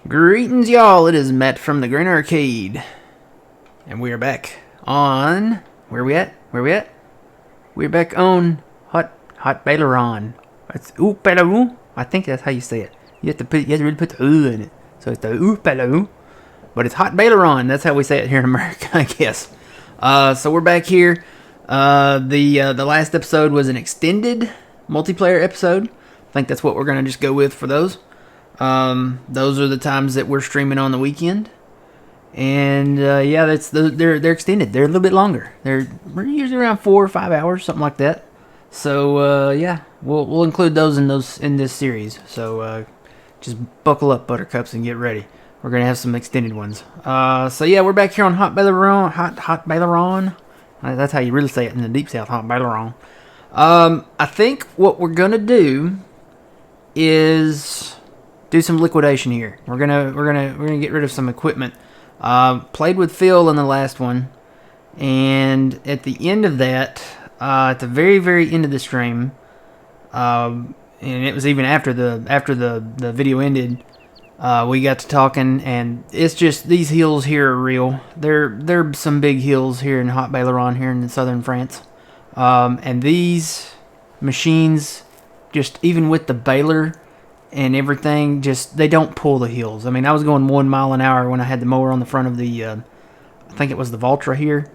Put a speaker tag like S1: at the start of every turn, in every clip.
S1: Greetings, y'all. It is Matt from the Green Arcade, and we are back on where we at? We're back on Haut-Beyleron. It's Haut-Beyleron. I think that's how you say it. You have to really put the in it, so it's the Haut-Beyleron. But it's Haut-Beyleron. That's how we say it here in America, I guess. So we're back here. The last episode was an extended multiplayer episode. I think that's what we're gonna just go with for those. Those are the times that we're streaming on the weekend, and yeah, they're extended. They're a little bit longer. We're usually around 4 or 5 hours, something like that. So yeah, we'll include those in this series. So just buckle up, buttercups, and get ready. We're gonna have some extended ones. So yeah, we're back here on Haut-Beyleron. That's how you really say it in the Deep South, Haut-Beyleron. I think what we're gonna do is do some liquidation here. We're gonna get rid of some equipment. Played with Phil in the last one, and at the end of that, at the very end of the stream, and it was even after the video ended, we got to talking, and it's just these hills here are real. They're some big hills here in Haut-Beyleron here in southern France, and these machines, just even with the baler and everything, just they don't pull the hills. I mean, I was going 1 mile an hour when I had the mower on the front of the I think it was the Valtra here,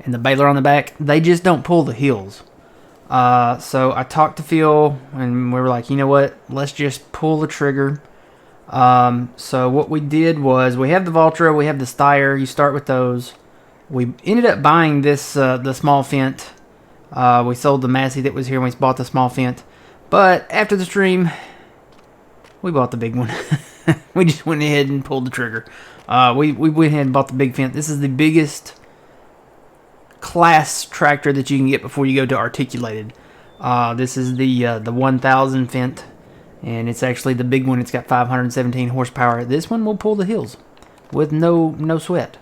S1: and the baler on the back. They just don't pull the hills. So I talked to Phil, and we were like, you know what, let's just pull the trigger. So what we did was, we have the Valtra, we have the Steyr. You start with those. We ended up buying this the small Fent. We sold the Massey that was here, and we bought the small Fent. But after the stream, we bought the big one. We just went ahead and pulled the trigger. We went ahead and bought the big Fent. This is the biggest class tractor that you can get before you go to articulated. This is the 1000 Fent, and it's actually the big one. It's got 517 horsepower. This one will pull the hills with no sweat.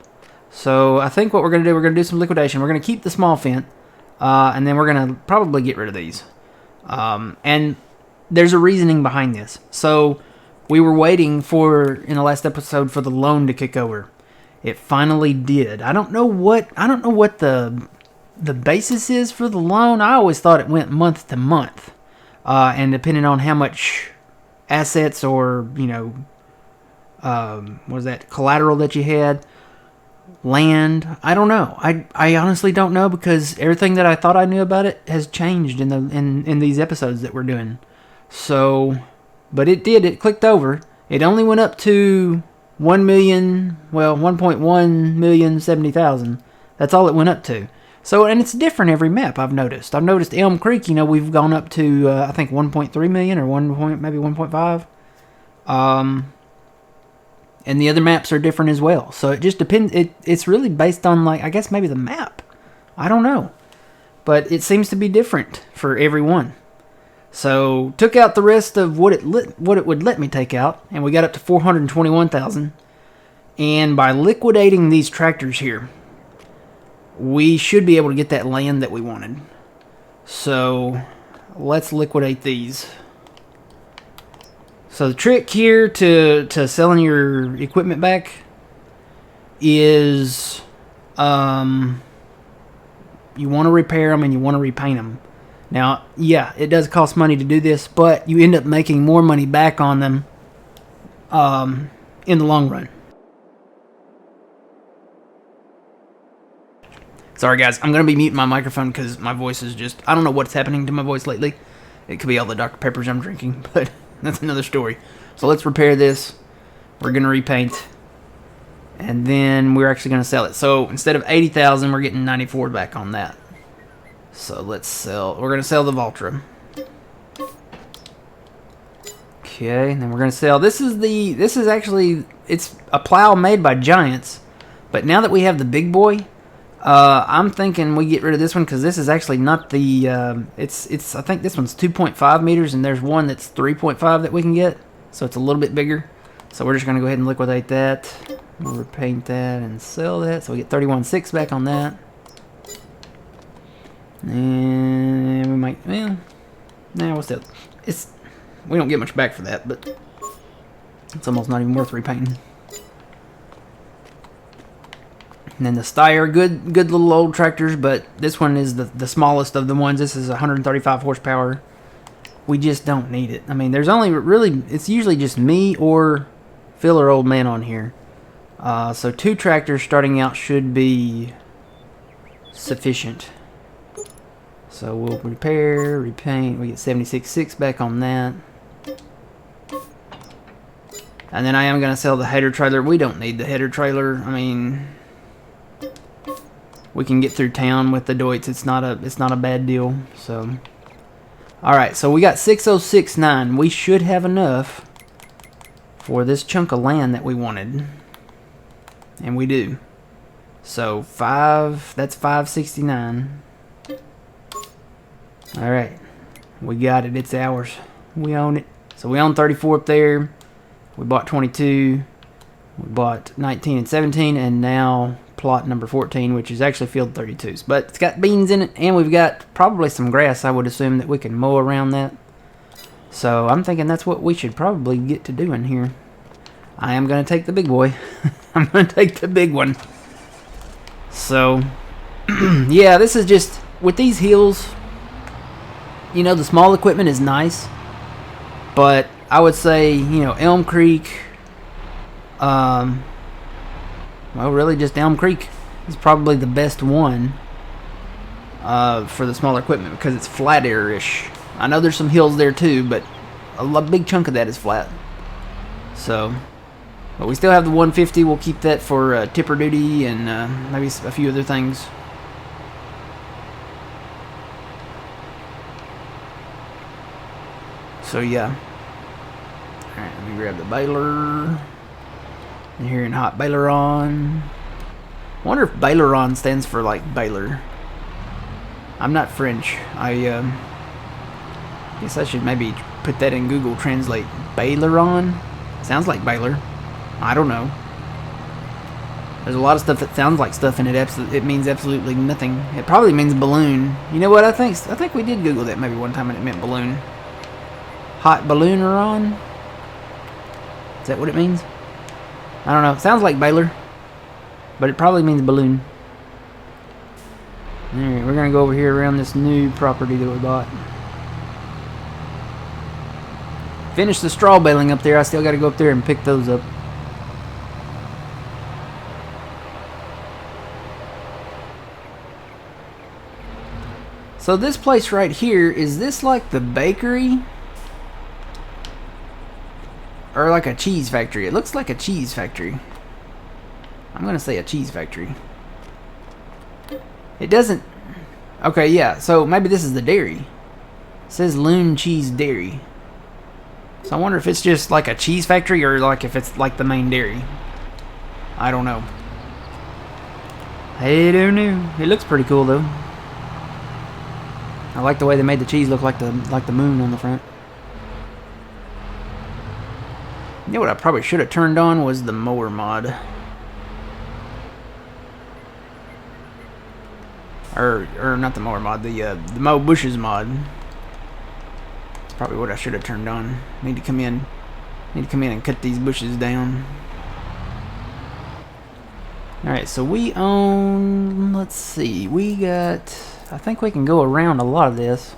S1: So I think what we're going to do, we're going to do some liquidation. We're going to keep the small Fent, and then we're going to probably get rid of these. And there's a reasoning behind this. So we were waiting in the last episode for the loan to kick over. It finally did. I don't know what the basis is for the loan. I always thought it went month to month, and depending on how much assets or what was that, collateral that you had, land. I don't know. I honestly don't know, because everything that I thought I knew about it has changed in these episodes that we're doing. So, but it did. It clicked over. It only went up to 1.1,070,000. That's all it went up to. So, and it's different every map. I've noticed Elm Creek. We've gone up to I think 1.3 million or maybe 1.5. And the other maps are different as well. So it just depends. It's really based on, like, I guess maybe the map. I don't know, but it seems to be different for every one. So took out the rest of what it would let me take out, and we got up to 421,000. And by liquidating these tractors here, we should be able to get that land that we wanted. So let's liquidate these. So the trick here to selling your equipment back is you want to repair them and you want to repaint them. Now, yeah, it does cost money to do this, but you end up making more money back on them in the long run. Sorry guys, I'm going to be muting my microphone because my voice is just, I don't know what's happening to my voice lately. It could be all the Dr. Peppers I'm drinking, but that's another story. So let's repair this. We're going to repaint, and then we're actually going to sell it. So instead of 80,000, we're getting 94 back on that. So let's sell. We're going to sell the Valtra. Okay, and then we're going to sell. This is actually, it's a plow made by Giants, but now that we have the big boy, I'm thinking we get rid of this one, because this is actually not the, I think this one's 2.5 meters, and there's one that's 3.5 that we can get, so it's a little bit bigger. So we're just going to go ahead and liquidate that. We'll repaint that and sell that, so we get 31.6 back on that. And we might, well, nah, we'll sell. We don't get much back for that, but It's almost not even worth repainting. And then the Steyr, good little old tractors, but this one is the smallest of the ones. This is 135 horsepower. We just don't need it. I mean, there's only really, it's usually just me or Phil or Old Man on here. So 2 tractors starting out should be sufficient. So we'll repair, repaint. We get 76.6 back on that. And then I am going to sell the header trailer. We don't need the header trailer. I mean, we can get through town with the Deutz. It's not a bad deal. So, all right. So we got 6069. We should have enough for this chunk of land that we wanted, and we do. So that's 569. All right, we got it. It's ours. We own it. So we own 34 up there. We bought 22. We bought 19 and 17, and now plot number 14, which is actually field 32s. But it's got beans in it, and we've got probably some grass, I would assume, that we can mow around that. So I'm thinking that's what we should probably get to doing here. I am going to take the big boy. I'm going to take the big one. So, yeah, this is just, with these hills, you know, the small equipment is nice. But I would say, you know, Elm Creek, well, really just Elm Creek is probably the best one for the smaller equipment because it's flat air-ish. I know there's some hills there too, but a big chunk of that is flat. So, but we still have the 150. We'll keep that for tipper duty and maybe a few other things. So yeah. Alright, let me grab the baler. And here in Haut-Beyleron. I wonder if Beyleron stands for like Baylor. I'm not French. I guess I should maybe put that in Google Translate. Beyleron? Sounds like Baylor. I don't know. There's a lot of stuff that sounds like stuff and it means absolutely nothing. It probably means balloon. You know what? I think we did Google that maybe one time and it meant balloon. Haut-Beyleron? Is that what it means? I don't know. It sounds like Baylor, but it probably means balloon. Alright, we're going to go over here around this new property that we bought. Finished the straw baling up there. I still got to go up there and pick those up. So this place right here, is this like the bakery? Or like a cheese factory? It looks like a cheese factory. I'm going to say a cheese factory. It doesn't... Okay, yeah. So maybe this is the dairy. It says Loon Cheese Dairy. So I wonder if it's just like a cheese factory or like if it's like the main dairy. I don't know. I don't know. It looks pretty cool though. I like the way they made the cheese look like the moon on the front. You know what I probably should have turned on was the mower mod. Or not the mower mod, the mow bushes mod. That's probably what I should have turned on. Need to come in and cut these bushes down. Alright, so we own, let's see, we got, I think we can go around a lot of this.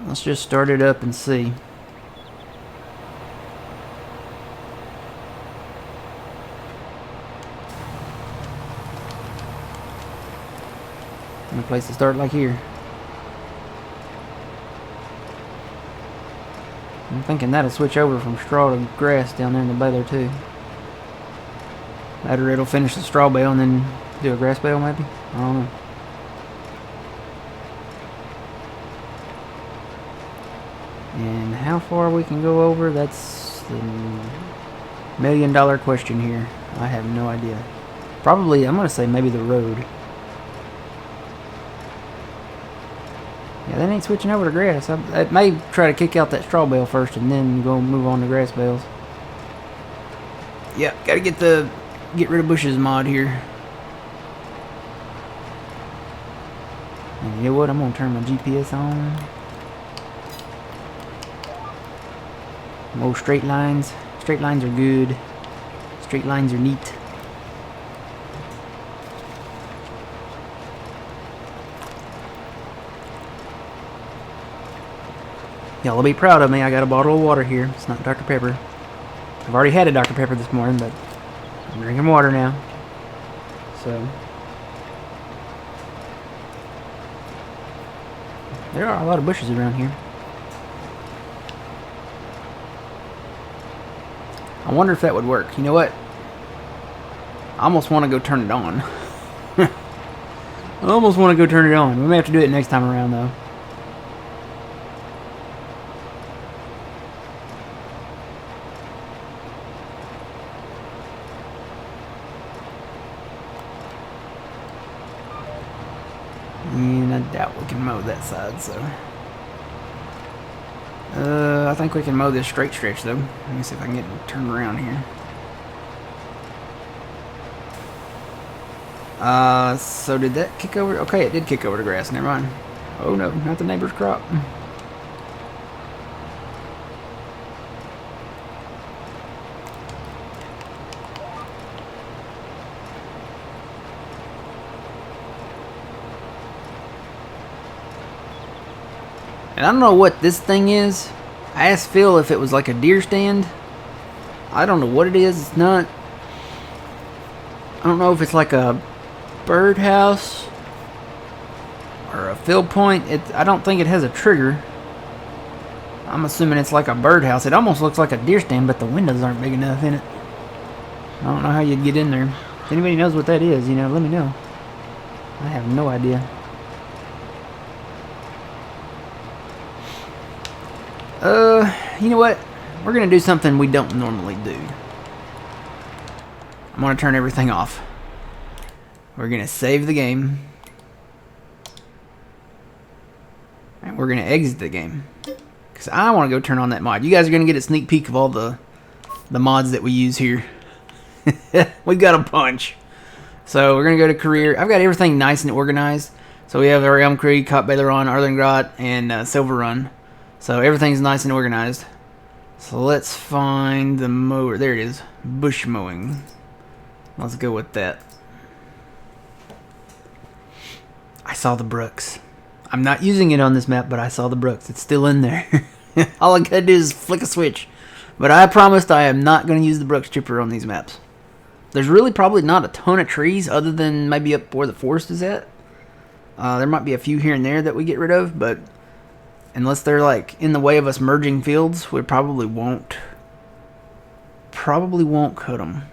S1: Let's just start it up and see. A place to start like here. I'm thinking that'll switch over from straw to grass down there in the baler too. That or it'll finish the straw bale and then do a grass bale maybe? I don't know. And how far we can go over, that's the $1,000,000 question here. I have no idea. Probably, I'm going to say maybe the road. Yeah, that ain't switching over to grass. I may try to kick out that straw bale first and then go move on to grass bales. Yep, gotta get rid of bushes mod here. And you know what? I'm gonna turn my GPS on. More straight lines. Straight lines are good. Straight lines are neat. Y'all will be proud of me. I got a bottle of water here. It's not Dr. Pepper. I've already had a Dr. Pepper this morning, but I'm drinking water now. So there are a lot of bushes around here. I wonder if that would work. You know what? I almost want to go turn it on. I almost want to go turn it on. We may have to do it next time around, though. And I doubt we can mow that side, so... I think we can mow this straight stretch, though. Let me see if I can get it turned around here. So did that kick over? Okay, it did kick over the grass. Never mind. Oh no, not the neighbor's crop. And I don't know what this thing is. I asked Phil if it was like a deer stand. I don't know what it is. It's not. I don't know if it's like a birdhouse or a field point. I don't think it has a trigger. I'm assuming it's like a birdhouse. It almost looks like a deer stand, but the windows aren't big enough in it. I don't know how you'd get in there. If anybody knows what that is, you know, let me know. I have no idea. You know what? We're gonna do something we don't normally do. I'm gonna turn everything off. We're gonna save the game. And we're gonna exit the game. Because I want to go turn on that mod. You guys are gonna get a sneak peek of all the mods that we use here. We got a bunch. So we're gonna go to career. I've got everything nice and organized. So we have our Elm Creek, Haut-Beyleron, Arlingrat, and Silver Run. So everything's nice and organized. So let's find the mower. There it is. Bush mowing. Let's go with that. I saw the brooks. I'm not using it on this map, but I saw the brooks. It's still in there. All I gotta do is flick a switch. But I promised I am not going to use the Brooks chipper on these maps. There's really probably not a ton of trees other than maybe up where the forest is at. There might be a few here and there that we get rid of, but unless they're like in the way of us merging fields, we probably won't cut them.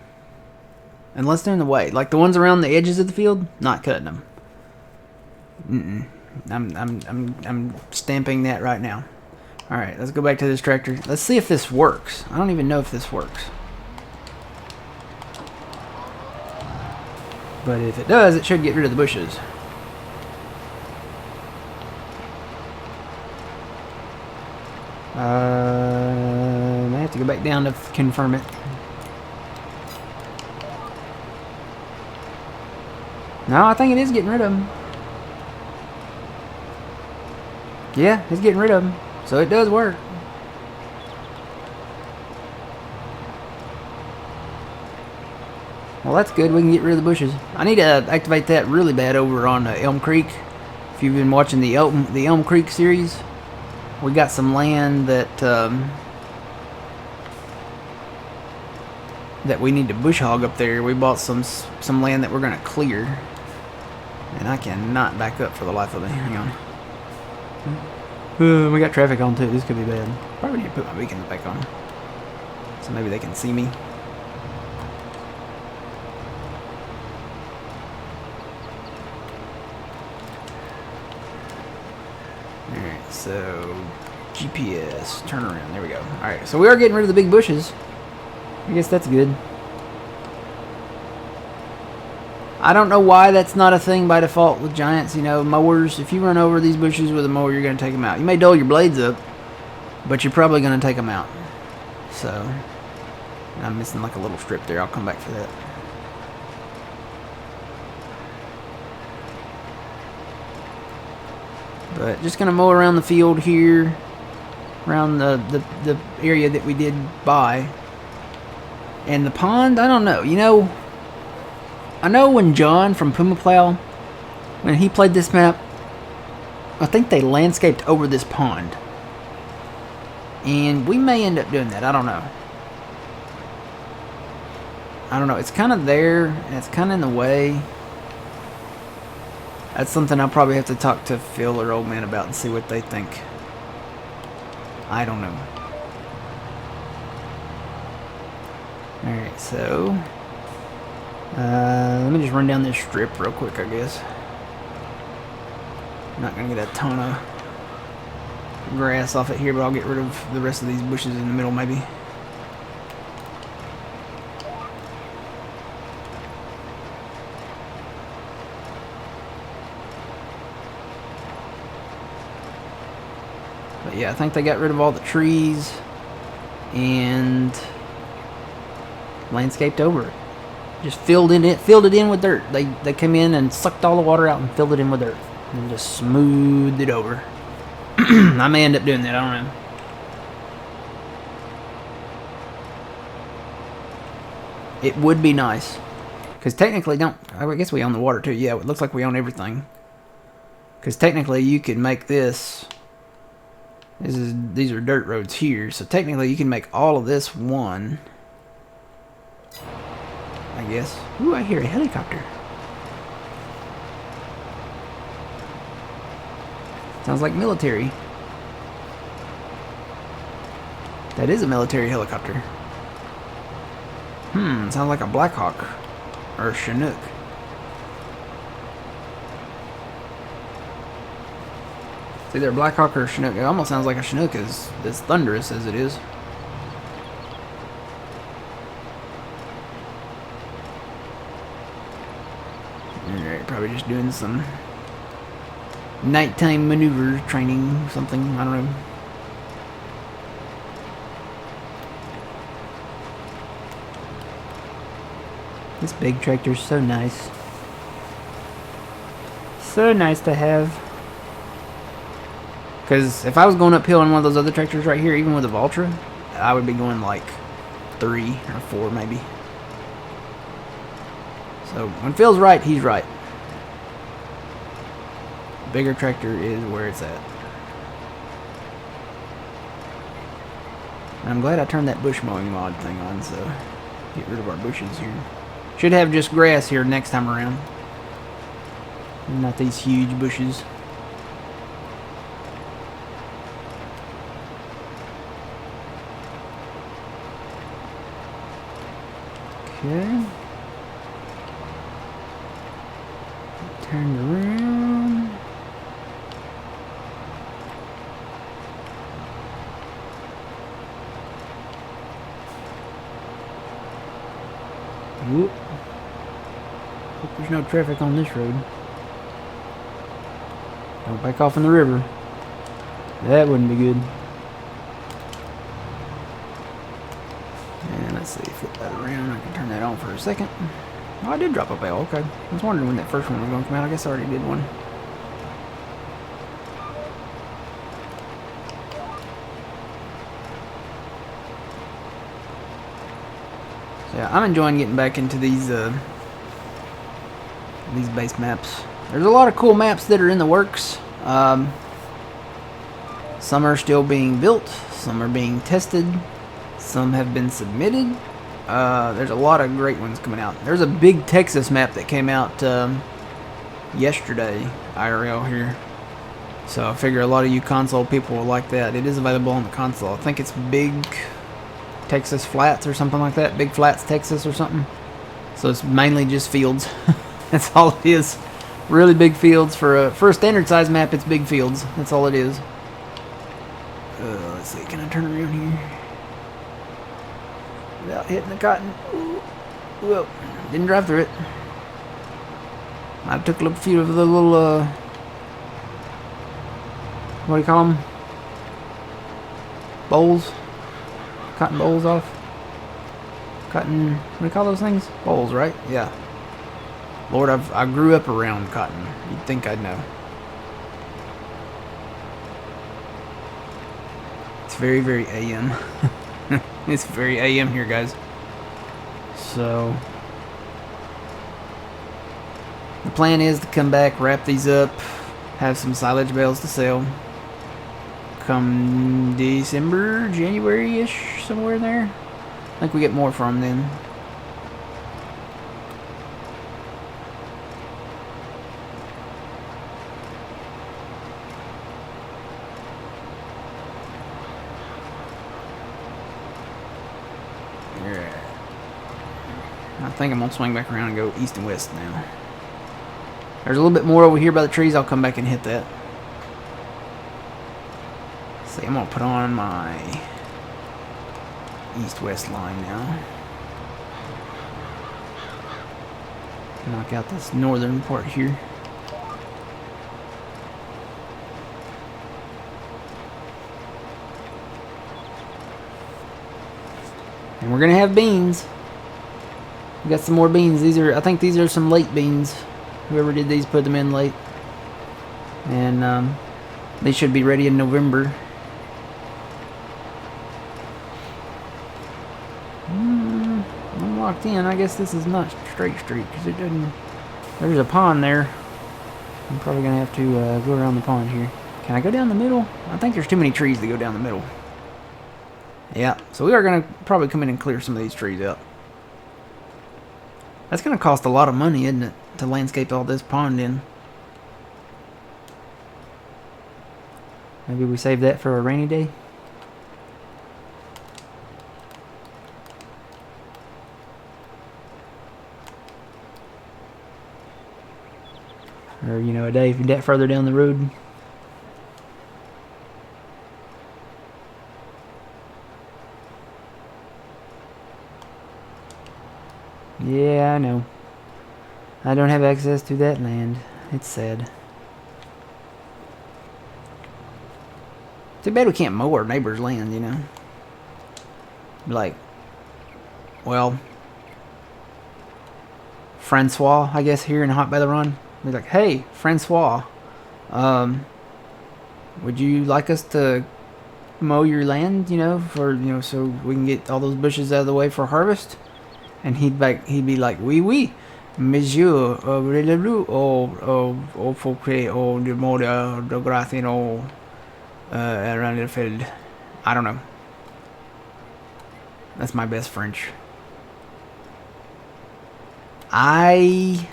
S1: Unless they're in the way. Like the ones around the edges of the field, not cutting them. I'm stamping that right now. Alright, let's go back to this tractor. Let's see if this works. I don't even know if this works. But if it does, it should get rid of the bushes. I have to go back down to confirm it. No, I think it is getting rid of them. Yeah, it's getting rid of them. So it does work. Well, that's good. We can get rid of the bushes. I need to activate that really bad over on Elm Creek. If you've been watching the Elm Creek series, we got some land that that we need to bush hog up there. We bought some land that we're gonna clear, and I cannot back up for the life of me. Hang on. We got traffic on too. This could be bad. Probably need to put my beacon back on, so maybe they can see me. Alright, so GPS, turn around. There we go. Alright, so we are getting rid of the big bushes. I guess that's good. I don't know why that's not a thing by default with Giants, you know, mowers. If you run over these bushes with a mower, you're going to take them out. You may dull your blades up, but you're probably going to take them out. So, I'm missing like a little strip there. I'll come back for that. But just going to mow around the field here. around the area that we did buy. And the pond, I don't know. You know, I know when John from Puma Plow, when he played this map, I think they landscaped over this pond. And we may end up doing that. I don't know. I don't know. It's kind of there, and it's kind of in the way. That's something I'll probably have to talk to Phil or Old Man about and see what they think. I don't know. Alright, so... let me just run down this strip real quick, I guess. I'm not going to get a ton of grass off it here, but I'll get rid of the rest of these bushes in the middle, maybe. But yeah, I think they got rid of all the trees and landscaped over it. Just filled it in with dirt. They came in and sucked all the water out and filled it in with dirt and just smoothed it over. I may end up doing that, I don't know. It would be nice. Because technically, I guess we own the water too. Yeah, it looks like we own everything. Because technically you could make this. These are dirt roads here. So technically you can make all of this one. I guess. Ooh, I hear a helicopter. Sounds like military. That is a military helicopter. Sounds like a Black Hawk. Or a Chinook. It's either a Black Hawk or a Chinook. It almost sounds like a Chinook as thunderous as it is. Alright, probably just doing some nighttime maneuver training, something, I don't know. This big tractor's so nice. So nice to have. Because if I was going uphill in one of those other tractors right here, even with a Valtra, I would be going like 3 or 4 maybe. So when Phil's right, he's right. Bigger tractor is where it's at. And I'm glad I turned that bush mowing mod thing on, so get rid of our bushes here. Should have just grass here next time around. Not these huge bushes. Okay. Turned around. Whoop. Hope there's no traffic on this road. Don't back off in the river. That wouldn't be good. And let's see, flip that around. I can turn that on for a second. Oh, I did drop a bell. Okay. I was wondering when that first one was going to come out. I guess I already did one. So yeah, I'm enjoying getting back into these base maps. There's a lot of cool maps that are in the works. Some are still being built. Some are being tested. Some have been submitted. There's a lot of great ones coming out. There's a big Texas map that came out yesterday, IRL here. So I figure a lot of you console people will like that. It is available on the console. I think it's Big Texas Flats or something like that. Big Flats, Texas or something. So it's mainly just fields. That's all it is. Really big fields. For a standard size map, it's big fields. That's all it is. Let's see. Can I turn around here? Without hitting the cotton. Ooh. Whoa. Didn't drive through it. I took a few of the little, what do you call them? Bowls? Cotton bowls off? Cotton, what do you call those things? Bowls, right? Yeah. Lord, I grew up around cotton. You'd think I'd know. It's very, very AM. It's very AM here, guys. So the plan is to come back, wrap these up, have some silage bales to sell. Come December, January-ish, somewhere in there. I think we get more from them. I think I'm gonna swing back around and go east and west now. There's a little bit more over here by the trees. I'll come back and hit that. See, I'm gonna put on my east-west line now. Knock out this northern part here. And we're gonna have beans. We got some more beans. I think these are some late beans. Whoever did these put them in late. And they should be ready in November. I'm locked in. I guess this is not straight street because it doesn't. There's a pond there. I'm probably gonna have to go around the pond here. Can I go down the middle? I think there's too many trees to go down the middle. Yeah, so we are gonna probably come in and clear some of these trees out. That's gonna cost a lot of money, isn't it, to landscape all this pond in? Maybe we save that for a rainy day? Or, you know, a day further down the road. Yeah, I know. I don't have access to that land. It's sad. Too bad we can't mow our neighbor's land, you know? Like, well, Francois, I guess, here in Haut-Beyleron. He's like, hey, Francois, would you like us to mow your land, you know, so we can get all those bushes out of the way for harvest? And he'd be like, oui, oui, monsieur, voulez-vous, au fouquet, au de mode de grafino, around the field. I don't know. That's my best French. I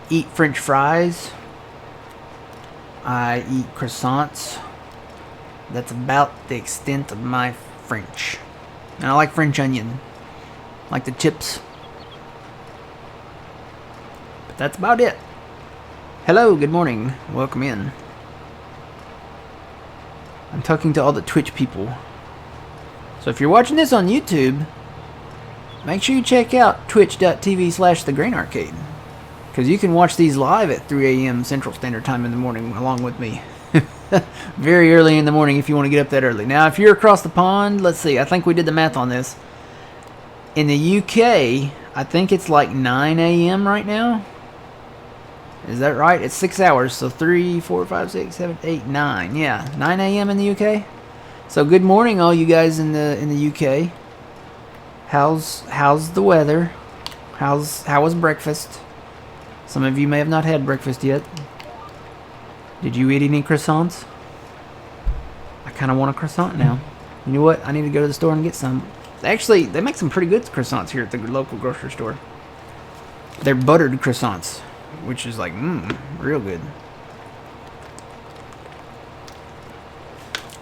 S1: eat French fries. I eat croissants. That's about the extent of my French. And I like French onion. Like the chips. But that's about it. Hello, good morning. Welcome in. I'm talking to all the Twitch people. So if you're watching this on YouTube, make sure you check out twitch.tv/thegrainarcade. Because you can watch these live at 3 a.m. Central Standard Time in the morning along with me. Very early in the morning if you want to get up that early. Now, if you're across the pond, let's see. I think we did the math on this. In the UK, I think it's like 9 a.m. right now. Is that right? It's 6 hours. So 3, 4, 5, 6, 7, 8, 9. Yeah, 9 a.m. in the UK. So good morning, all you guys in the UK. How's the weather? How was breakfast? Some of you may have not had breakfast yet. Did you eat any croissants? I kind of want a croissant now. You know what? I need to go to the store and get some. Actually, they make some pretty good croissants here at the local grocery store. They're buttered croissants, which is like, real good.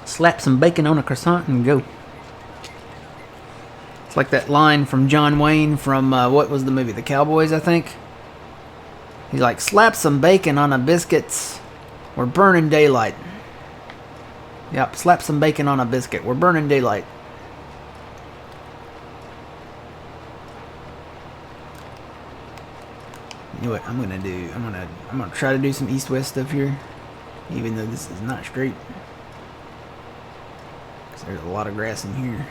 S1: Slap some bacon on a croissant and go. It's like that line from John Wayne from, what was the movie? The Cowboys, I think. He's like, slap some bacon on a biscuits. We're burning daylight. Yep, slap some bacon on a biscuit. We're burning daylight. You know what I'm gonna do? I'm gonna try to do some east-west stuff here, even though this is not straight. Cause there's a lot of grass in here.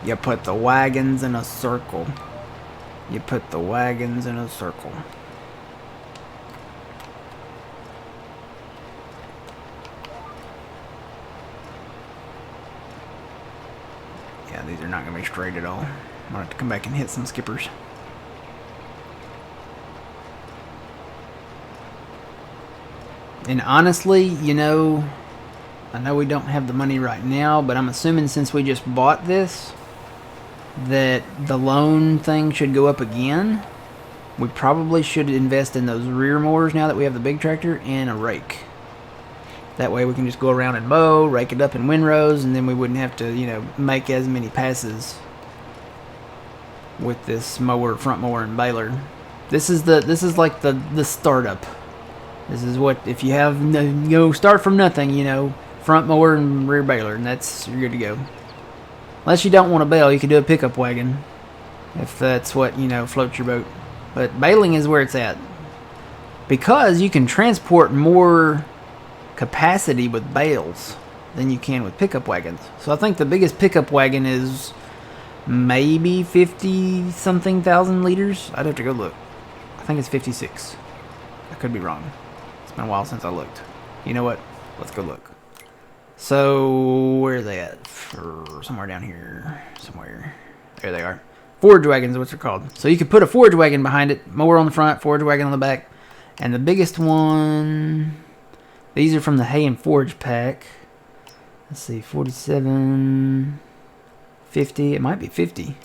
S1: You put the wagons in a circle. You put the wagons in a circle. Yeah, these are not going to be straight at all. I'm going to have to come back and hit some skippers. And honestly, you know, I know we don't have the money right now, but I'm assuming since we just bought this, that the loan thing should go up again. We probably should invest in those rear mowers now that we have the big tractor and a rake. That way we can just go around and mow, rake it up in windrows, and then we wouldn't have to, you know, make as many passes with this mower, front mower, and baler. This is like the startup. This is what, if you have no, start from nothing, you know, front mower and rear baler, and you're good to go. Unless you don't want a bale, you can do a pickup wagon, if that's what, you know, floats your boat. But baling is where it's at, because you can transport more capacity with bales than you can with pickup wagons. So I think the biggest pickup wagon is maybe 50 something thousand liters. I'd have to go look. I think it's 56. I could be wrong. It's been a while since I looked. You know what? Let's go look. So where are they at? Somewhere down here. Somewhere. There they are. Forage wagons, what they're called. So you could put a forage wagon behind it, mower on the front, forage wagon on the back. And the biggest one, these are from the hay and forage pack. Let's see, 47, 50, it might be 50.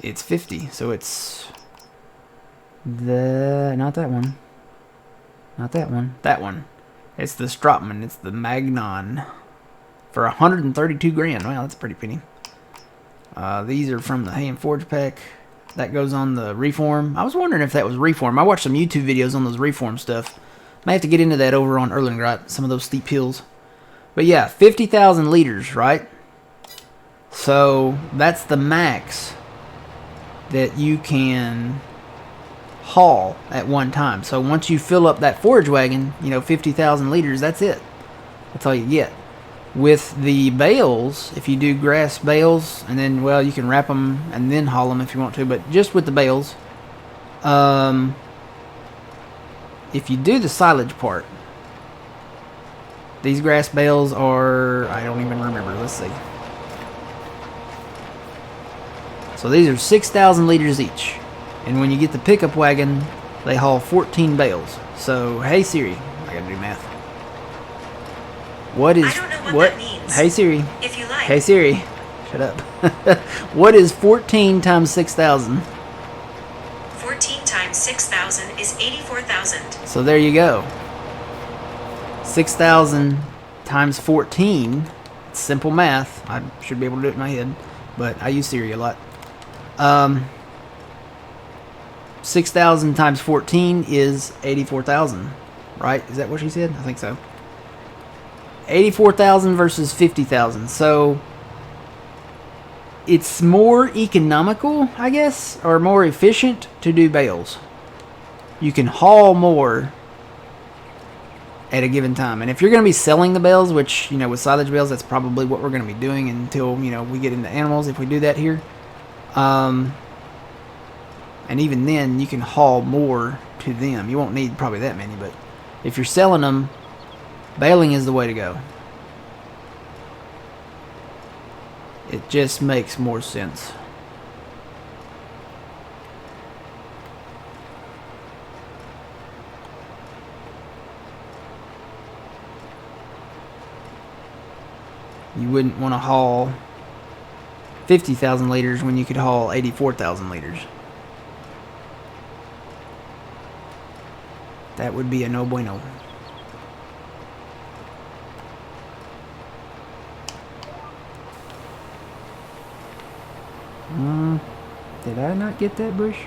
S1: It's 50, so it's not that one. Not that one. That one. It's the Stropman. It's the Magnon for 132 grand. Wow, that's a pretty penny. These are from the hay and forage pack. That goes on the reform. I was wondering if that was reform. I watched some YouTube videos on those reform stuff. May have to get into that over on Erlengrot, some of those steep hills. But yeah, 50,000 liters, right? So that's the max that you can haul at one time. So once you fill up that forage wagon, you know, 50,000 liters, that's it. That's all you get. With the bales, if you do grass bales, and then, well, you can wrap them and then haul them if you want to, but just with the bales, if you do the silage part, these grass bales are, I don't even remember, let's see. So these are 6,000 liters each. And when you get the pickup wagon, they haul 14 bales. So, hey Siri, I gotta do math. What is,
S2: I don't know what that means.
S1: Hey Siri.
S2: If you like.
S1: Hey Siri, shut up. What is 14 times 6,000?
S2: 14 times 6,000 is 84,000.
S1: So there you go. 6,000 times 14. It's simple math. I should be able to do it in my head, but I use Siri a lot. 6,000 times 14 is 84,000, right? Is that what she said? I think so. 84,000 versus 50,000. So it's more economical, I guess, or more efficient to do bales. You can haul more at a given time. And if you're going to be selling the bales, which, you know, with silage bales, that's probably what we're going to be doing until, you know, we get into animals, if we do that here. And even then, you can haul more to them. You won't need probably that many, but if you're selling them, baling is the way to go. It just makes more sense. You wouldn't want to haul 50,000 liters when you could haul 84,000 liters. That would be a no bueno. Did I not get that bush?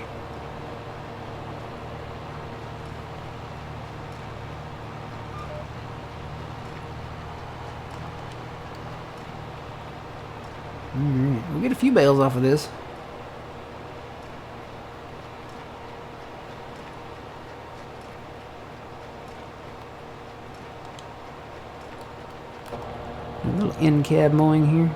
S1: Alright, we'll get a few bales off of this. A little end cab mowing here.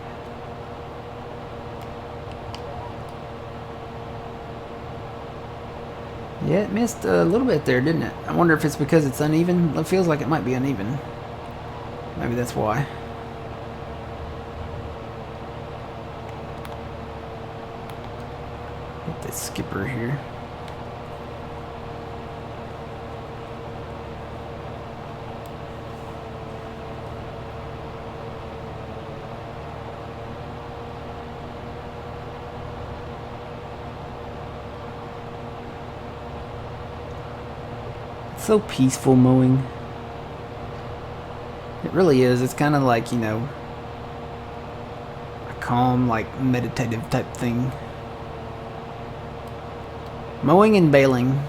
S1: Yeah, it missed a little bit there, didn't it? I wonder if it's because it's uneven. It feels like it might be uneven. Maybe that's why. Get this skipper here. It's so peaceful mowing. It really is. It's kind of like, you know, a calm, like meditative type thing. Mowing and baling.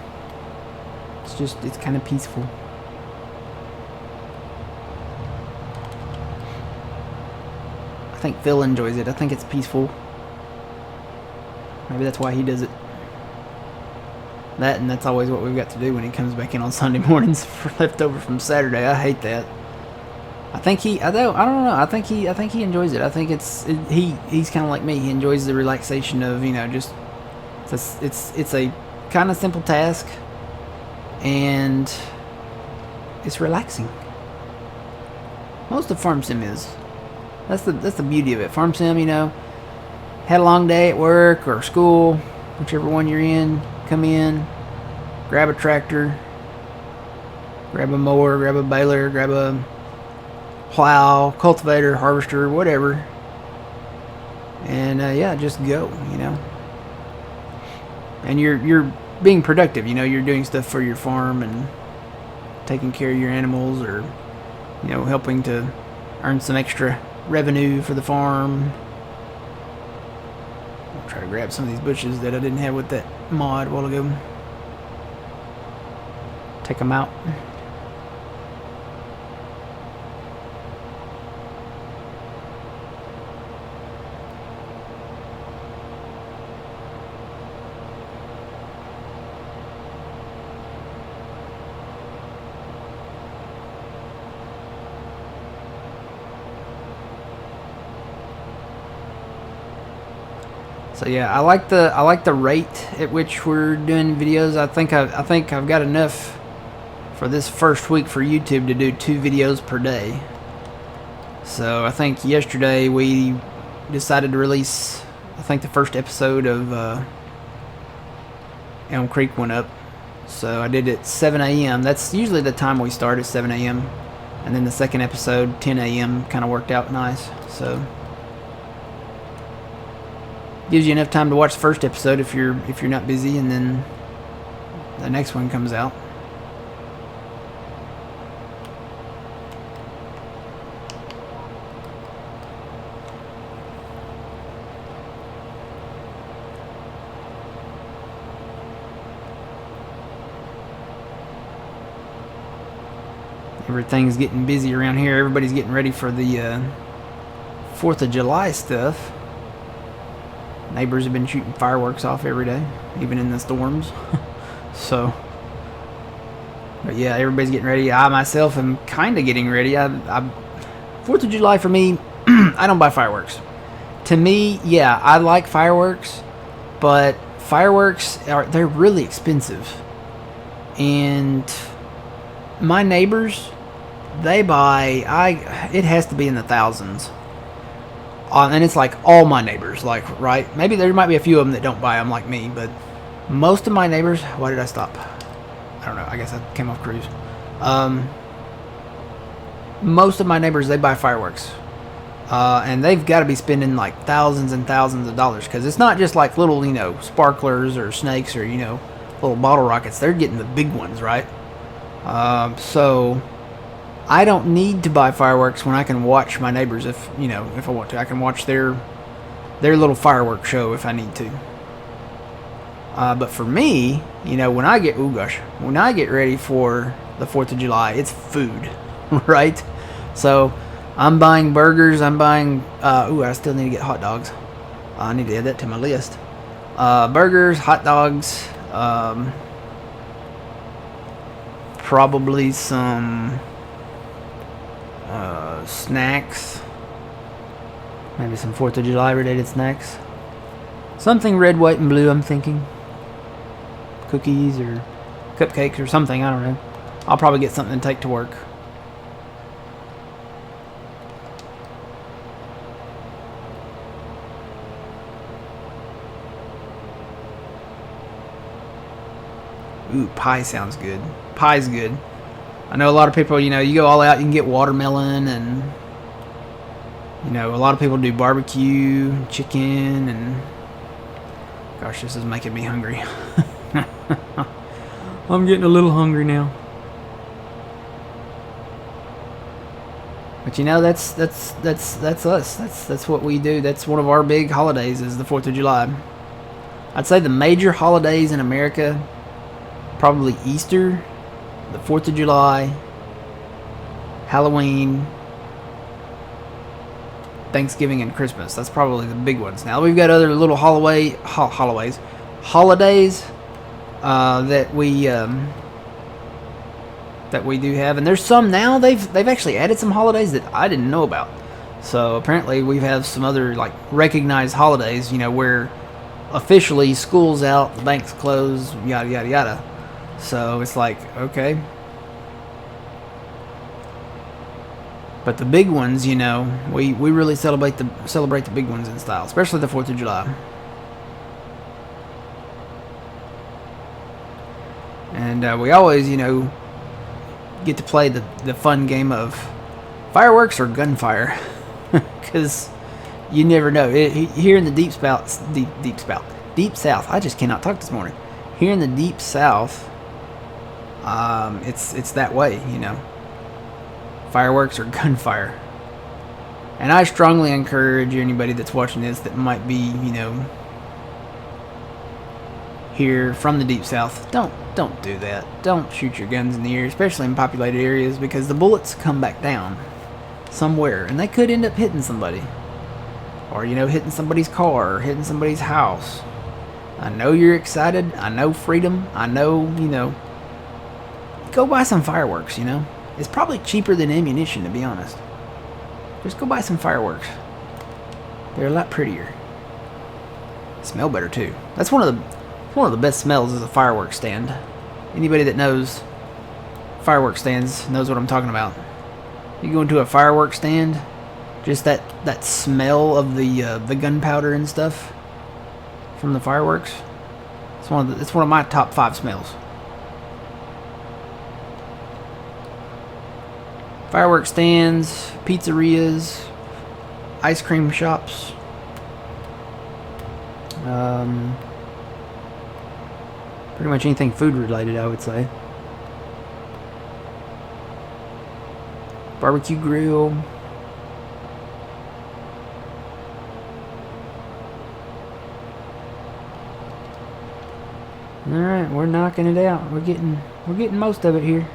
S1: It's kind of peaceful. I think Phil enjoys it. I think it's peaceful. Maybe that's why he does it. That, and that's always what we've got to do when he comes back in on Sunday mornings for leftover from Saturday. I hate that. I think I don't know. I think he enjoys it. I think he's kind of like me. He enjoys the relaxation of, you know, just it's a kind of simple task, and it's relaxing. Most of Farm Sim is. That's the beauty of it. Farm Sim, you know, had a long day at work or school, whichever one you're in. Come in, grab a tractor, grab a mower, grab a baler, grab a plow, cultivator, harvester, whatever, and yeah, just go, you know. And you're being productive, you know. You're doing stuff for your farm and taking care of your animals, or, you know, helping to earn some extra revenue for the farm. I'll try to grab some of these bushes that I didn't have with that mod a while ago. Take them out. So yeah, I like the rate at which we're doing videos. I think I've got enough for this first week for YouTube to do 2 videos per day. So I think yesterday we decided to release, I think the first episode of Elm Creek went up. So I did it at 7 a.m. That's usually the time we start, at 7 a.m. And then the second episode, 10 a.m. kind of worked out nice. So gives you enough time to watch the first episode if you're not busy, and then the next one comes out. Everything's getting busy around here. Everybody's getting ready for the 4th of July stuff. Neighbors have been shooting fireworks off every day, even in the storms. So, but yeah, everybody's getting ready. I myself am kind of getting ready. 4th of July for me, I don't buy fireworks. To me, yeah, I like fireworks, but fireworks they're really expensive. And my neighbors, they buy, it has to be in the thousands. And it's like all my neighbors, like, right? Maybe there might be a few of them that don't buy them like me, but most of my neighbors, why did I stop? I don't know, I guess I came off cruise. Most of my neighbors, they buy fireworks. And they've got to be spending like thousands and thousands of dollars, because it's not just like little, you know, sparklers or snakes or, you know, little bottle rockets. They're getting the big ones, right? So I don't need to buy fireworks when I can watch my neighbors if I want to. I can watch their little fireworks show if I need to. But for me, you know, when I get ready for the 4th of July, it's food, right? So I'm buying burgers. I'm buying, I still need to get hot dogs. I need to add that to my list. Burgers, hot dogs, probably some snacks, maybe some 4th of July related snacks, something red, white, and blue. I'm thinking cookies or cupcakes or something. I don't know. I'll probably get something to take to work. Ooh, pie sounds good. Pie's good. I know a lot of people, you know, you go all out, you can get watermelon, and, you know, a lot of people do barbecue, chicken, and, gosh, this is making me hungry. I'm getting a little hungry now. But you know, that's us. That's what we do. That's one of our big holidays, is the 4th of July. I'd say the major holidays in America, probably Easter, the 4th of July, Halloween, Thanksgiving, and Christmas. That's probably the big ones. Now we've got other little holidays that we do have, and there's some now. They've actually added some holidays that I didn't know about. So apparently we have some other like recognized holidays, you know, where officially school's out, the bank's closed, yada yada yada. So it's like, okay. But the big ones, you know, we really celebrate the big ones in style, especially the 4th of July. And we always, you know, get to play the fun game of fireworks or gunfire, because you never know. Here in the deep south, I just cannot talk this morning. Here in the deep south, it's that way, you know. Fireworks or gunfire. And I strongly encourage anybody that's watching this that might be, you know, here from the deep south, don't do that. Don't shoot your guns in the air, especially in populated areas, because the bullets come back down somewhere, and they could end up hitting somebody, or, you know, hitting somebody's car, or hitting somebody's house. I know you're excited. I know freedom. I know, you know, go buy some fireworks, you know. It's probably cheaper than ammunition, to be honest. Just go buy some fireworks. They're a lot prettier. Smell better too. That's one of the best smells, is a fireworks stand. Anybody that knows fireworks stands knows what I'm talking about. You go into a fireworks stand, just that smell of the gunpowder and stuff from the fireworks. It's one of my top 5 smells. Fireworks stands, pizzerias, ice cream shops. Pretty much anything food related, I would say. Barbecue grill. Alright, we're knocking it out. We're getting most of it here.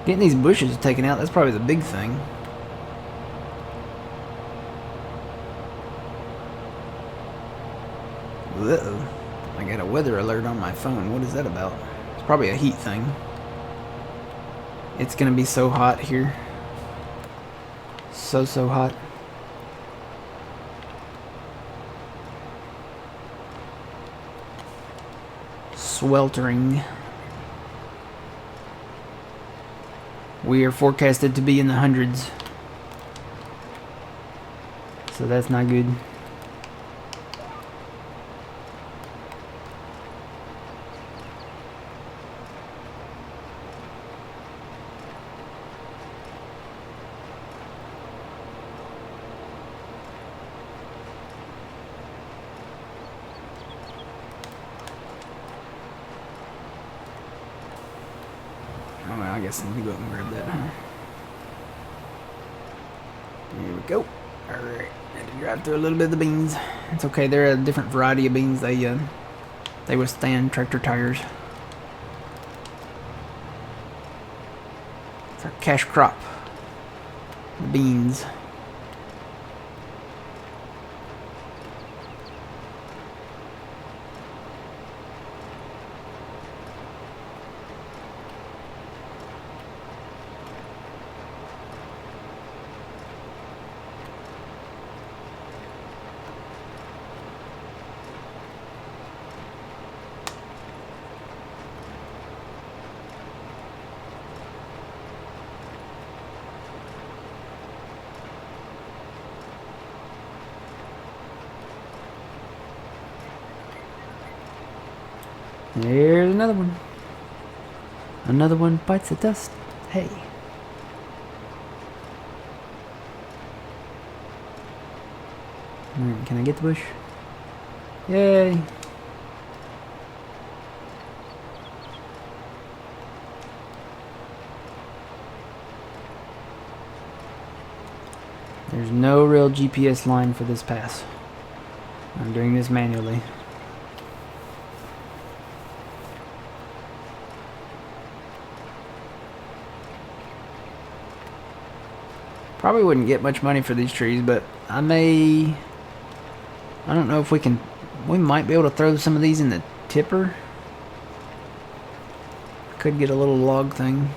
S1: Getting these bushes taken out, that's probably the big thing. Uh-oh. I got a weather alert on my phone. What is that about? It's probably a heat thing. It's gonna be so hot here. So hot. Sweltering. We are forecasted to be in the hundreds. So that's not good. Oh, well, I guess I need to go up and grab that, huh? Here we go. Alright, had to drive through a little bit of the beans. It's okay, they're a different variety of beans. They withstand tractor tires. It's our cash crop. The beans. There's another one. Another one bites the dust. Hey. Alright, can I get the bush? Yay. There's no real GPS line for this pass. I'm doing this manually. Probably wouldn't get much money for these trees, but I don't know if we might be able to throw some of these in the tipper. Could get a little log thing.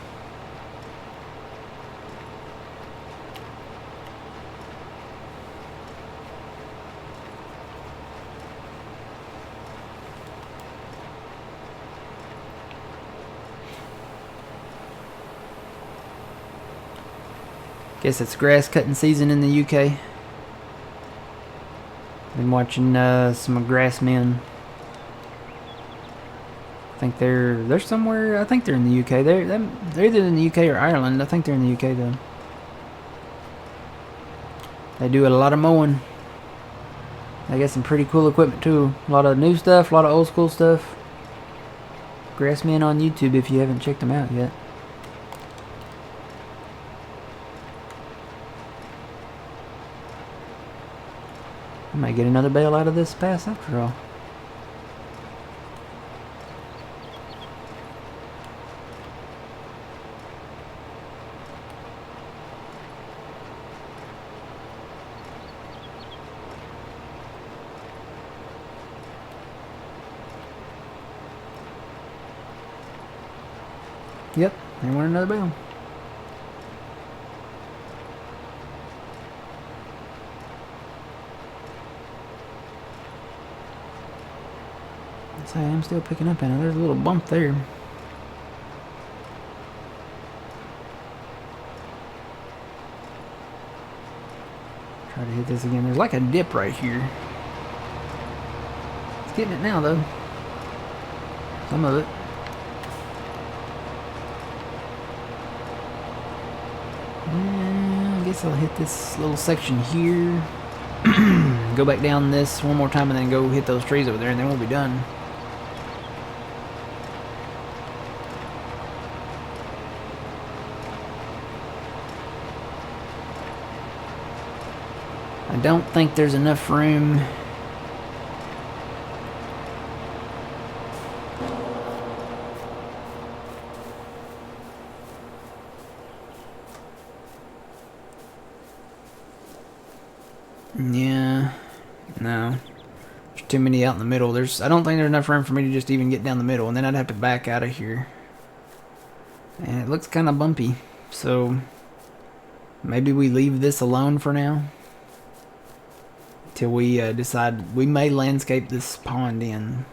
S1: Guess it's grass cutting season in the UK. Been watching some grass men. I think they're somewhere. I think they're in the UK. They're either in the UK or Ireland. I think they're in the UK though. They do a lot of mowing. They got some pretty cool equipment too. A lot of new stuff, a lot of old school stuff. Grass men on YouTube if you haven't checked them out yet. I might get another bale out of this pass after all. Yep, they want another bale. I'm still picking up in it. There's a little bump there. Try to hit this again. There's like a dip right here. It's getting it now though. Some of it. I guess I'll hit this little section here. Go back down this one more time and then go hit those trees over there and then we'll be done. I don't think there's enough room. Yeah, no. There's too many out in the middle. I don't think there's enough room for me to just even get down the middle, and then I'd have to back out of here. And it looks kind of bumpy, so maybe we leave this alone for now. Till we decide. We may landscape this pond in.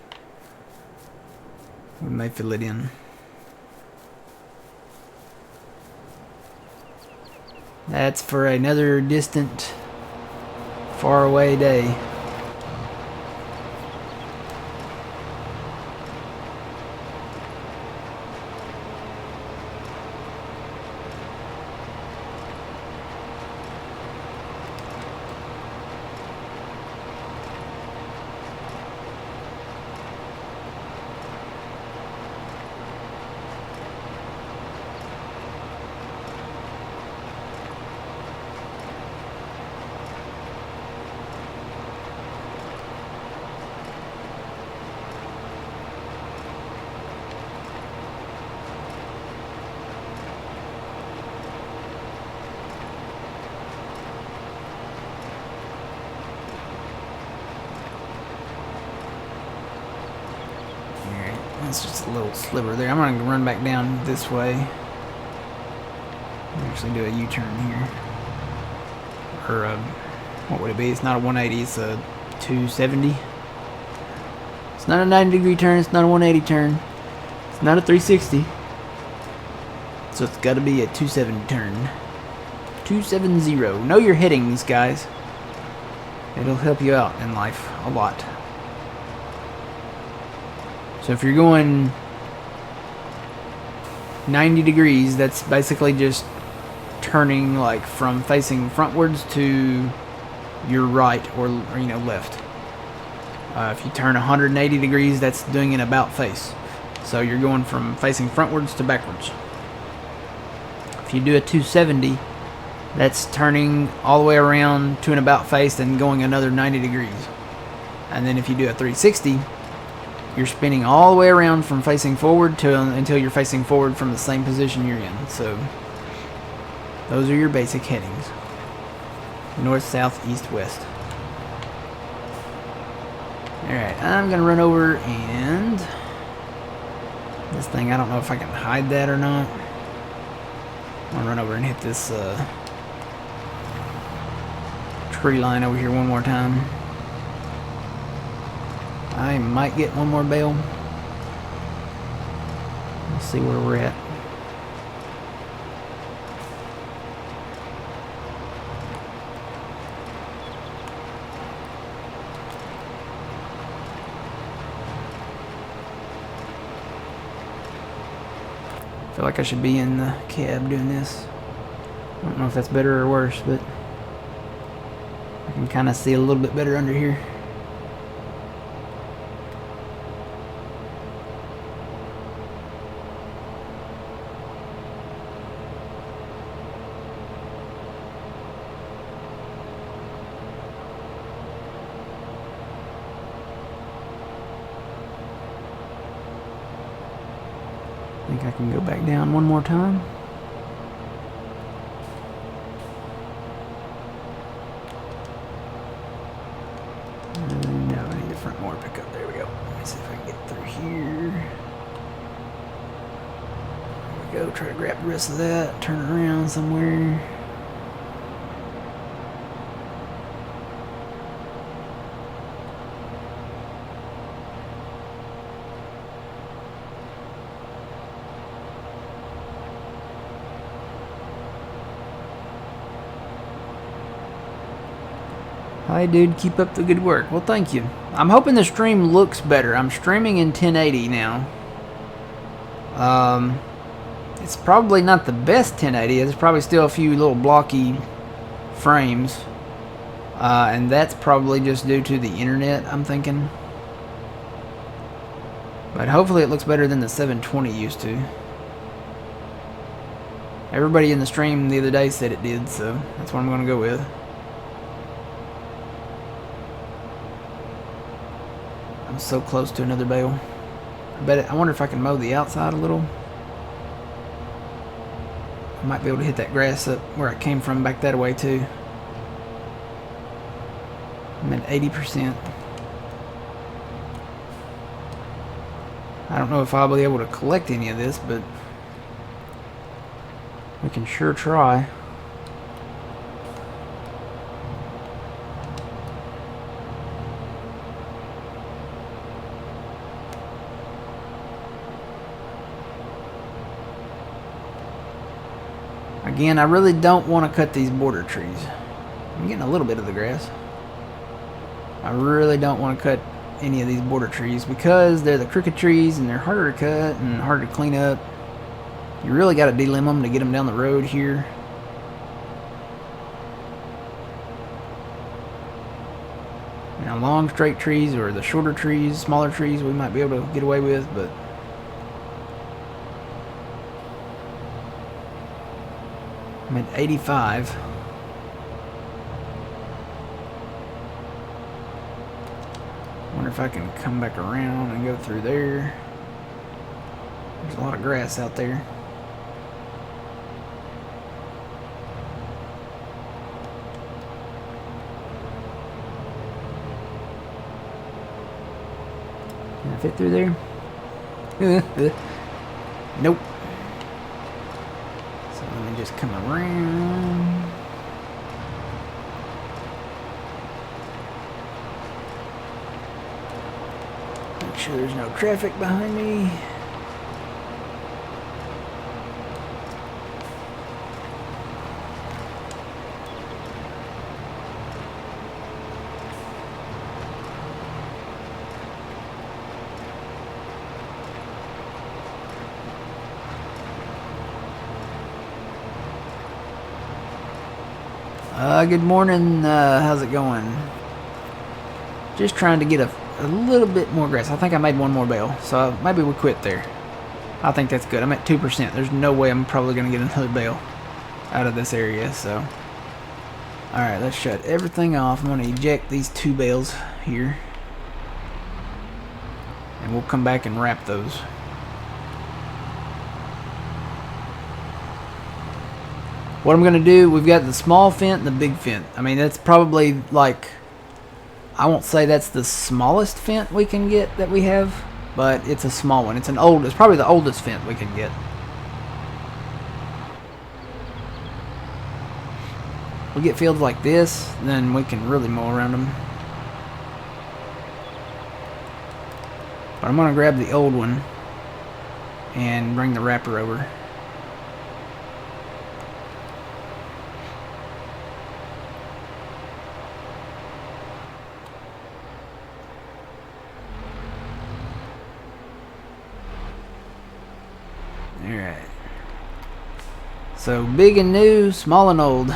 S1: We may fill it in. That's for another distant, far away day. That's just a little sliver there. I'm going to run back down this way. Actually do a U-turn here. Or, what would it be? It's not a 180, it's a 270. It's not a 90-degree turn, it's not a 180 turn. It's not a 360. So it's got to be a 270 turn. 270. Know your headings, guys. It'll help you out in life a lot. So So if you're going 90 degrees, that's basically just turning like from facing frontwards to your right or you know, left. If you turn 180 degrees, that's doing an about face. So you're going from facing frontwards to backwards. If you do a 270, that's turning all the way around to an about face and going another 90 degrees. And then if you do a 360, you're spinning all the way around from facing forward to until you're facing forward from the same position you're in. So those are your basic headings: north, south, east, west. Alright, I'm gonna run over, and this thing, I don't know if I can hide that or not. I'm gonna run over and hit this tree line over here one more time. I might get one more bale. Let's see where we're at. I feel like I should be in the cab doing this. I don't know if that's better or worse, but I can kind of see a little bit better under here. I think I can go back down one more time. No, I need the front mower pickup. There we go. Let me see if I can get through here. There we go. Try to grab the rest of that. Turn it around somewhere. Hi dude, keep up the good work. Well, thank you. I'm hoping the stream looks better. I'm streaming in 1080 now. It's probably not the best 1080. There's probably still a few little blocky frames. And that's probably just due to the internet, I'm thinking. But hopefully it looks better than the 720 used to. Everybody in the stream the other day said it did, so that's what I'm going to go with. I'm so close to another bale. I wonder if I can mow the outside a little. I might be able to hit that grass up where I came from back that way too. I'm at 80%. I don't know if I'll be able to collect any of this, but we can sure try. Again, I really don't want to cut these border trees. I'm getting a little bit of the grass. I really don't want to cut any of these border trees because they're the crooked trees and they're harder to cut and harder to clean up. You really got to delimb them to get them down the road here. Now, long straight trees or the shorter trees, smaller trees, we might be able to get away with, but I'm at 85. Wonder if I can come back around and go through there. There's a lot of grass out there. Can I fit through there? Nope. So let me just come around. Make sure there's no traffic behind me. Good morning. How's it going? Just trying to get a little bit more grass. I think I made one more bale, so maybe we quit there. I think that's good. I'm at 2%. There's no way I'm probably going to get another bale out of this area, so. Alright, let's shut everything off. I'm going to eject these 2 bales here. And we'll come back and wrap those. What I'm going to do, we've got the small fent and the big fent. I mean, that's probably like, I won't say that's the smallest fent we can get that we have, but it's a small one. It's probably the oldest fent we can get. We'll get fields like this, then we can really mow around them. But I'm going to grab the old one and bring the wrapper over. Alright. So big and new, small and old.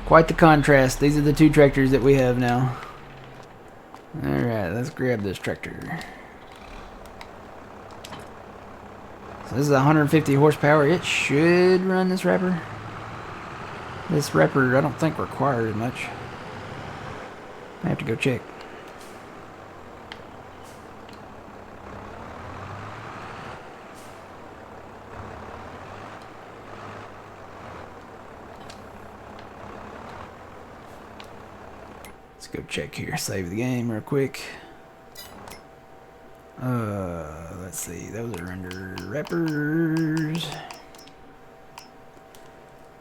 S1: Quite the contrast. These are the 2 tractors that we have now. Alright, let's grab this tractor. So this is 150 horsepower. It should run this wrapper. This wrapper I don't think requires much. I have to go check. Let's go check here. Save the game real quick. Let's see. Those are under wrappers.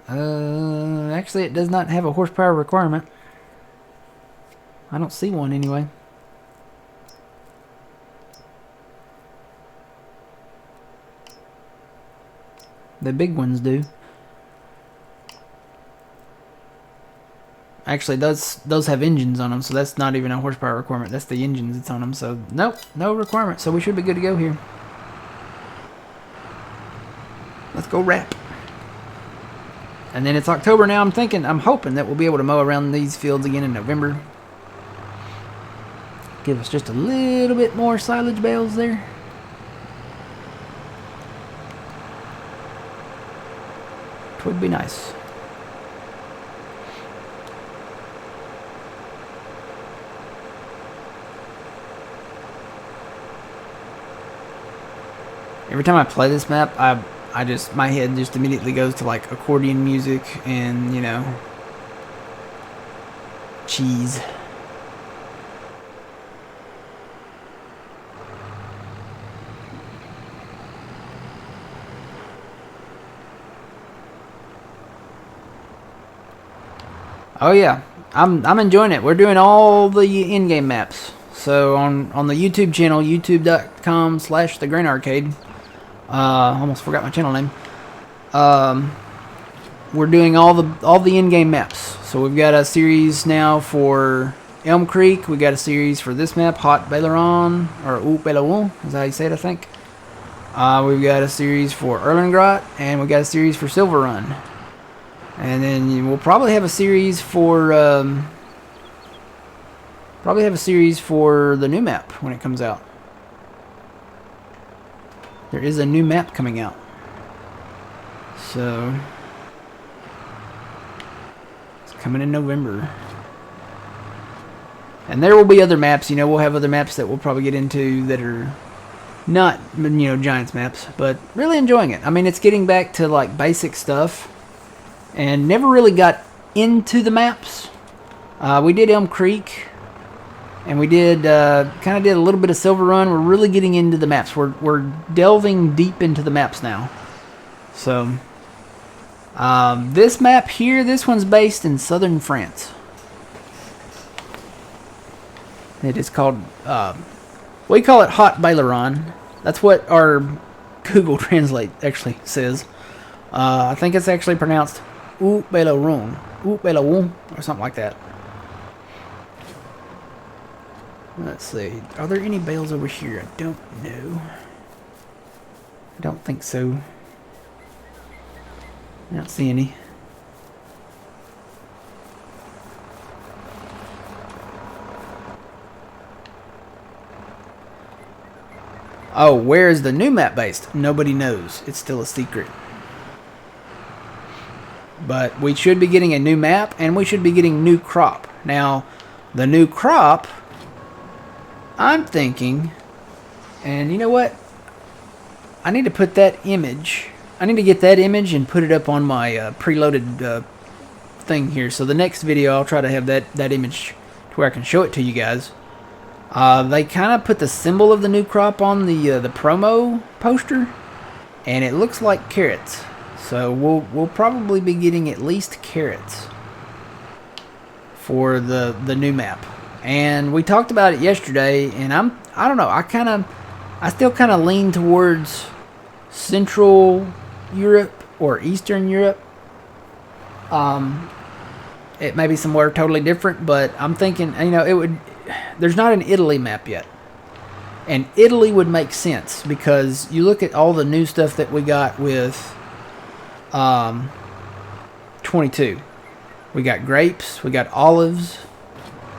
S1: Actually, it does not have a horsepower requirement. I don't see one anyway. The big ones do. Actually, those have engines on them, so that's not even a horsepower requirement. That's the engines that's on them. So, nope, no requirement. So we should be good to go here. Let's go wrap. And then it's October now. I'm hoping that we'll be able to mow around these fields again in November. Give us just a little bit more silage bales there. Which would be nice. Every time I play this map, my head just immediately goes to like accordion music and, you know, cheese. Oh yeah, I'm enjoying it. We're doing all the in-game maps. So on the YouTube channel, youtube.com/thegrainarcade. Almost forgot my channel name. We're doing all the in-game maps. So we've got a series now for Elm Creek. We got a series for this map, Haut-Beyleron, or Haut-Beyleron, is how you say it, I think. We've got a series for Erlengrot, and we got a series for Silver Run. And then we'll probably have a series for the new map when it comes out. There is a new map coming out. So it's coming in November. And there will be other maps, you know, we'll have other maps that we'll probably get into that are not, you know, Giants maps, but really enjoying it. I mean, it's getting back to like basic stuff and never really got into the maps. We did Elm Creek and we did kind of did a little bit of Silver Run. We're really getting into the maps. We're delving deep into the maps now. So this map here, this one's based in southern France. It is called, we call it Haut-Beyleron. That's what our Google Translate actually says. I think it's actually pronounced Haut-Beyleron, Haut-Beyleron, or something like that. Let's see. Are there any bales over here? I don't know. I don't think so. I don't see any. Oh, where is the new map based? Nobody knows. It's still a secret. But we should be getting a new map, and we should be getting new crop. Now, the new crop, I'm thinking, and you know what? I need to put that image. I need to get that image and put it up on my preloaded thing here. So the next video, I'll try to have that image to where I can show it to you guys. They kind of put the symbol of the new crop on the promo poster, and it looks like carrots. So we'll probably be getting at least carrots for the new map. And we talked about it yesterday, and I don't know. I still kind of lean towards Central Europe or Eastern Europe. It may be somewhere totally different, but I'm thinking, you know, there's not an Italy map yet. And Italy would make sense because you look at all the new stuff that we got with 22. We got grapes, we got olives,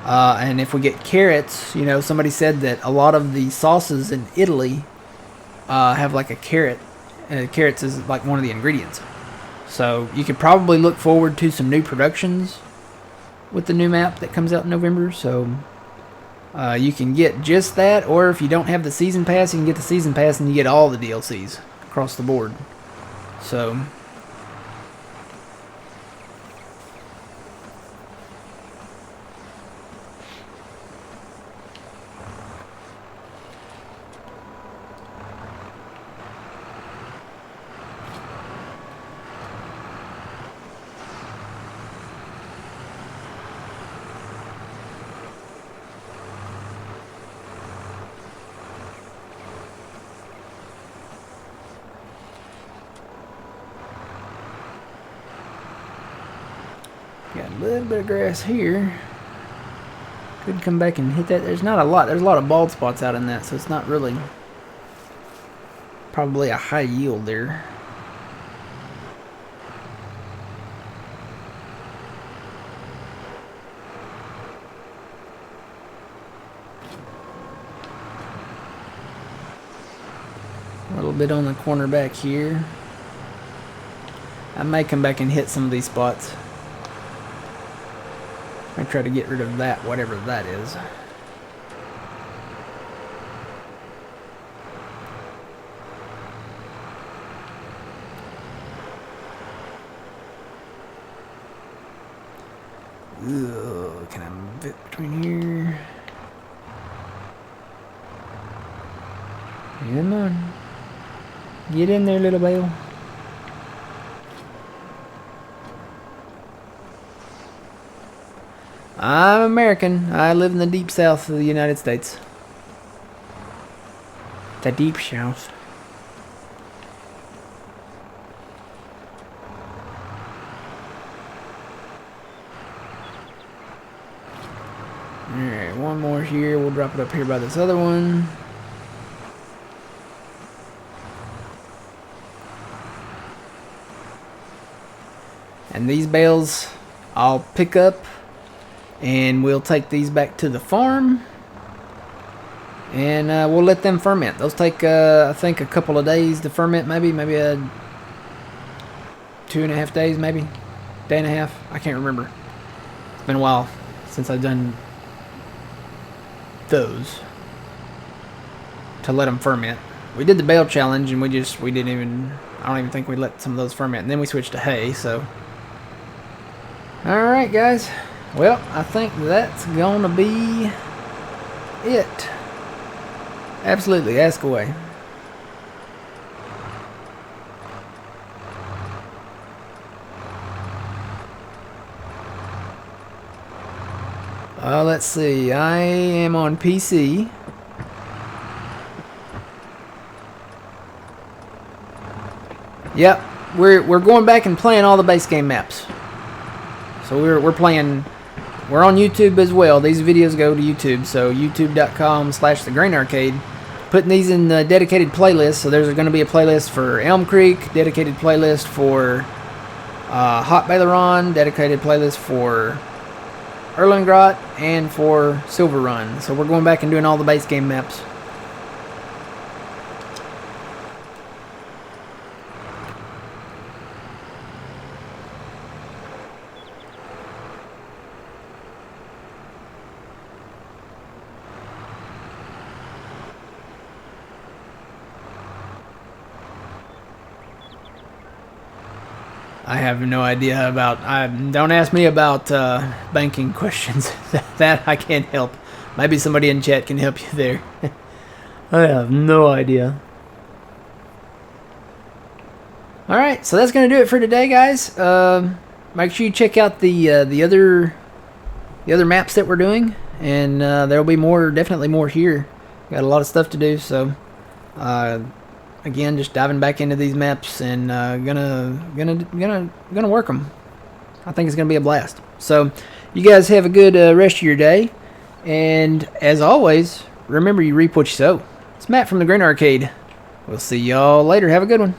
S1: and if we get carrots, you know, somebody said that a lot of the sauces in Italy have like a carrot. Carrots is like one of the ingredients. So you could probably look forward to some new productions with the new map that comes out in November. So you can get just that, or if you don't have the season pass, you can get the season pass and you get all the DLCs across the board. So got a little bit of grass here. Could come back and hit that. There's not a lot. There's a lot of bald spots out in that, so it's not really probably a high yield there. A little bit on the corner back here. I may come back and hit some of these spots. I try to get rid of that, whatever that is. Ugh, can I move it between here? Come on. Get in there, little bale. I'm American. I live in the deep south of the United States. The deep south. Alright, one more here. We'll drop it up here by this other one. And these bales I'll pick up, and we'll take these back to the farm, and we'll let them ferment. Those take I think a couple of days to ferment, maybe 2.5 days, maybe day and a half. I can't remember. It's been a while since I've done those to let them ferment. We did the bale challenge, and we didn't even, I don't even think we let some of those ferment, and then we switched to hay. So alright guys, well, I think that's gonna be it. Absolutely, ask away. Let's see, I am on PC. Yep, we're going back and playing all the base game maps. So we're playing. We're on YouTube as well. These videos go to YouTube, so youtube.com/thegrainarcade. Putting these in the dedicated playlist. So there's going to be a playlist for Elm Creek, dedicated playlist for Haut-Beyleron, dedicated playlist for Erlengrot, and for Silver Run. So we're going back and doing all the base game maps. I have no idea about. Don't ask me about banking questions. That I can't help. Maybe somebody in chat can help you there. I have no idea. All right, so that's gonna do it for today, guys. Make sure you check out the other maps that we're doing, and there'll be more, definitely more here. Got a lot of stuff to do, so again, just diving back into these maps and gonna work them. I think it's gonna be a blast. So you guys have a good rest of your day, and as always, remember you reap what you sow. It's Matt from the Green Arcade. We'll see y'all later. Have a good one.